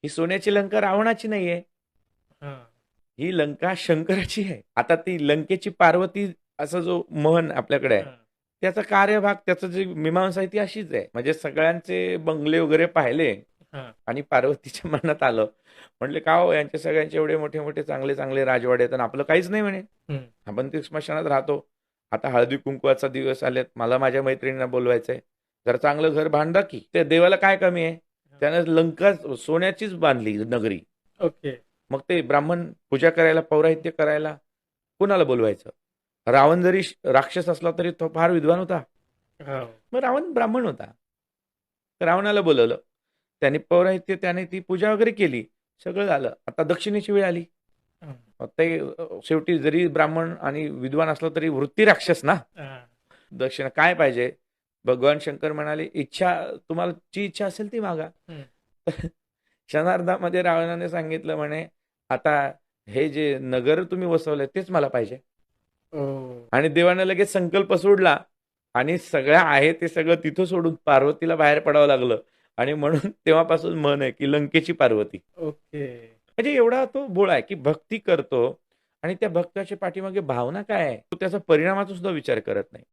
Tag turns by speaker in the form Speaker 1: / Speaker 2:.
Speaker 1: ही सोन्याची लंका रावणाची नाहीये,
Speaker 2: हा.
Speaker 1: ही लंका शंकराची आहे. आता ती लंकेची पार्वती असा जो म्हण आपल्याकडे आहे,
Speaker 2: हा.
Speaker 1: त्याचा कार्यभाग त्याचं जी मीमांसा आहे ती अशीच आहे. म्हणजे सगळ्यांचे बंगले वगैरे पाहिले
Speaker 2: हा.
Speaker 1: आणि पार्वतीच्या मनात आलं. म्हटले का हो यांचे सगळ्यांचे एवढे मोठे मोठे चांगले चांगले राजवाडे आहेत आणि आपलं काहीच नाही म्हणे.
Speaker 2: हम्म.
Speaker 1: आपण ते स्मशानात राहतो. आता हळदी कुंकवाचा दिवस आलेत, मला माझ्या मैत्रिणींना बोलवायचंय. जर चांगलं घर बांधा की. त्या देवाला काय कमी आहे? त्यानं लंका सोन्याचीच बांधली नगरी.
Speaker 2: ओके.
Speaker 1: मग ते ब्राह्मण पूजा करायला, पौराहित्य करायला कुणाला बोलवायचं? रावण जरी राक्षस असला तरी तो फार विद्वान होता.
Speaker 2: हो.
Speaker 1: मग रावण ब्राह्मण होता. तर रावणाला बोलवलं. त्याने पौराहित्य, त्याने ती पूजा वगैरे केली. सगळं झालं. आता दक्षिणेची वेळ आली.
Speaker 2: हम्म.
Speaker 1: ते शेवटी जरी ब्राह्मण आणि विद्वान असला तरी वृत्ती राक्षस ना.
Speaker 2: हा.
Speaker 1: दक्षिणा काय पाहिजे? भगवान शंकर म्हणाले, इच्छा तुम्हाला जी इच्छा असेल ती मागा.
Speaker 2: हम्म.
Speaker 1: क्षणार्धामध्ये रावणाने सांगितलं म्हणे, आता हे जे नगर तुम्ही वसवलंय तेच मला पाहिजे.
Speaker 2: ओ.
Speaker 1: आणि देवाने लगेच संकल्प सोडला आणि सगळं आहे ते सगळं तिथं सोडून पार्वतीला बाहेर पडावं लागलं. आणि म्हणून तेव्हापासून म्हण आहे की लंकेची पार्वती.
Speaker 2: ओके.
Speaker 1: म्हणजे एवढा तो भोळा आहे की भक्ती करतो आणि त्या भक्ताच्या पाठीमागे भावना काय आहे तो त्याचा परिणामाचा सुद्धा विचार करत नाही.